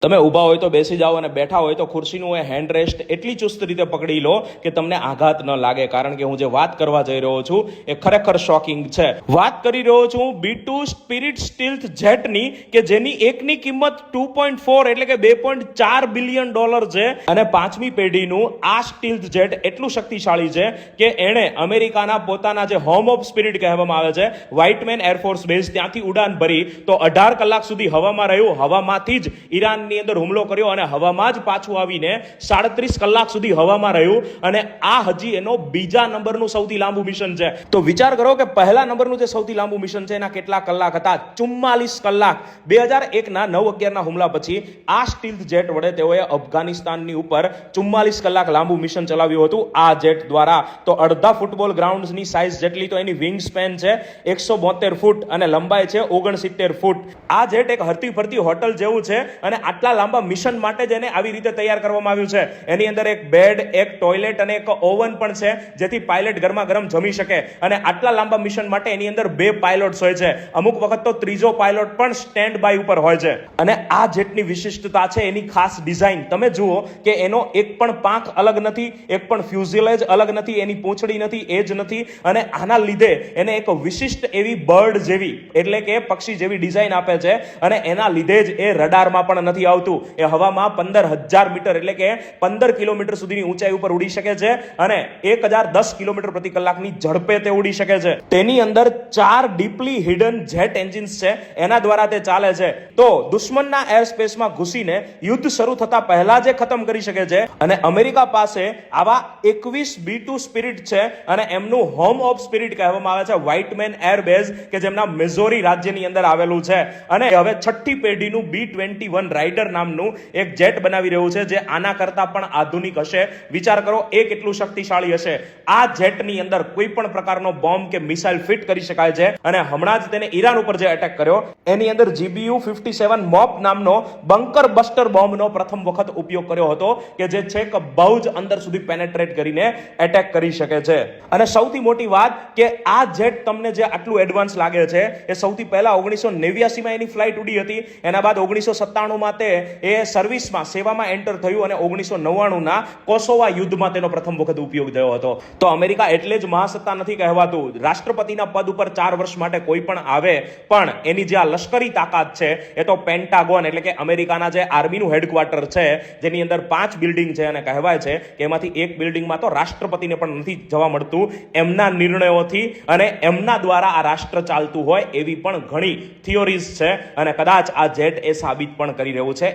તમે ઊભા હોય તો બેસી જાઓ અને બેઠા હોય તો ખુરશીનું એ હેન્ડ રેસ્ટ એટલી ચુસ્ત રીતે પકડી લો કે તમને આઘાત ન લાગે, કારણ કે હું જે વાત કરવા જઈ રહ્યો છું એ ખરેખર શોકિંગ છે. વાત કરી રહ્યો છું B2 સ્પિરિટ સ્ટીલ્થ જેટની, કે જેની એકની કિંમત 2.4 એટલે કે $2.4 બિલિયન છે. અને પાંચમી પેઢીનું આ સ્ટીલ્થ જેટ એટલું શક્તિશાળી છે કે એણે અમેરિકાના પોતાના જે હોમ ઓફ સ્પિરિટ કહેવામાં આવે છે, વ્હાઇટમેન એરફોર્સ બેઝ, ત્યાંથી ઉડાન ભરી તો 18 કલાક સુધી હવામાં રહ્યું. હવામાંથી જ ઈરાન ની અંદર હુમલો કર્યો અને હવામાં જ પાછું આવીને 37 કલાક સુધી હવામાં રહ્યું. અને આ હજી એનો બીજા નંબરનું સૌથી લાંબુ મિશન છે. તો વિચાર કરો કે પહેલા નંબરનું જે સૌથી લાંબુ મિશન છે એના કેટલા કલાક હતા? 44 કલાક. 2001 ના 9/11 ના હુમલા પછી આ સ્ટીલ્થ જેટ વડે તેઓએ અફઘાનિસ્તાનની ઉપર 44 કલાક લાંબુ મિશન ચલાવ્યું હતું આ જેટ દ્વારા. તો અડધા ફૂટબોલ ગ્રાઉન્ડની સાઇઝ જેટલી તો એની વિંગ સ્પેન છે, 172 ફૂટ, અને લંબાઈ છે 69 ફૂટ. આ જેટ એક હરતી ફરતી હોટલ જેવું છે અને આટલા લાંબા મિશન માટે જ એને આવી રીતે તૈયાર કરવામાં આવ્યું છે. એની અંદર એક બેડ, એક ટોયલેટ અને એક ઓવન પણ છે, જેથી પાયલટ ગરમા ગરમ જમી શકે. અને આટલા લાંબા મિશન માટે એની અંદર 2 પાયલોટ્સ હોય છે. અમુક વખત તો ત્રીજો પાયલોટ પણ સ્ટેન્ડ બાય ઉપર હોય છે. અને આ જેટની વિશિષ્ટતા છે એની ખાસ ડિઝાઇન. તમે જુઓ કે એનો એક પણ પાંખ અલગ નથી, એક પણ ફ્યુઝેલેજ અલગ નથી, એની પૂંછડી નથી, એજ નથી. અને આના લીધે એને એક વિશિષ્ટ એવી બર્ડ જેવી, એટલે કે પક્ષી જેવી ડિઝાઇન આપે છે. અને એના લીધે જ એ રડારમાં પણ નથી આવતું. એ હવામાં 15,000 મીટર એટલે કે 15 કિલોમીટર સુધીની ઊંચાઈ ઉપર ઉડી શકે છે અને 1010 કિલોમીટર પ્રતિ કલાકની ઝડપે તે ઉડી શકે છે. તેની અંદર 4 ડીપલી હિડન જેટ એન્જિન્સ છે, એના દ્વારા તે ચાલે છે. તો દુશ્મનના એર સ્પેસમાં ઘૂસીને યુદ્ધ શરૂ થતા પહેલા જે ખતમ કરી શકે છે. અને અમેરિકા પાસે આવા 21 B2 સ્પિરિટ છે અને એમનું હોમ ઓફ સ્પિરિટ કહેવામાં આવે છે વ્હાઇટમેન એર બેઝ, કે જેમના મિઝોરી રાજ્યની અંદર આવેલું છે. અને હવે 6ઠ્ઠી પેઢીનું B-21 રાઇડર નામનું એક જેટ બનાવી રહ્યું છે, જે આના કરતા પણ આધુનિક હશે. વિચાર કરો એ કેટલું શક્તિશાળી હશે. આ જેટની અંદર કોઈ પણ પ્રકારનો બોમ્બ કે મિસાઇલ ફિટ કરી શકાય છે. અને હમણાં જ તેને ઈરાન ઉપર જે એટેક કર્યો એની અંદર GBU-57 મોપ નામનો બંકર બસ્ટર બોમ્બનો પ્રથમ વખત ઉપયોગ કર્યો હતો, કે જે છેક બહુ જ અંદર સુધી પેનેટ્રેટ કરીને એટેક કરી શકે છે. અને સૌથી મોટી વાત કે આ જેટ તમને જે આટલું એડવાન્સ લાગે છે એ સૌથી પહેલા 1989 માં એની ફ્લાઇટ ઉડી હતી. એના બાદ 1997 માં તે એ સર્વિસમાં, સેવામાં એન્ટર થયું અને 1999 ના કોસોવા યુદ્ધમાં તેનો પ્રથમ વખત ઉપયોગ થયો હતો. તો અમેરિકા એટલે જ મહાસત્તા નથી કહેવાતું. રાષ્ટ્રપતિના પદ ઉપર 4 વર્ષ માટે કોઈ પણ આવે, પણ એની જે આ લશ્કરી તાકાત છે એ તો પેન્ટાગોન એટલે કે અમેરિકાના જે આર્મીનું હેડક્વાર્ટર છે, જેની અંદર 5 બિલ્ડિંગ છે, અને કહેવાય છે કે એમાંથી એક બિલ્ડિંગમાં તો રાષ્ટ્રપતિને પણ નથી જવા મળતું. એમના નિર્ણયોથી અને એમના દ્વારા આ રાષ્ટ્ર ચાલતું હોય એવી પણ ઘણી થિયોરીઝ છે. અને કદાચ આ જેટ એ સાબિત પણ કરી રહ્યું છે.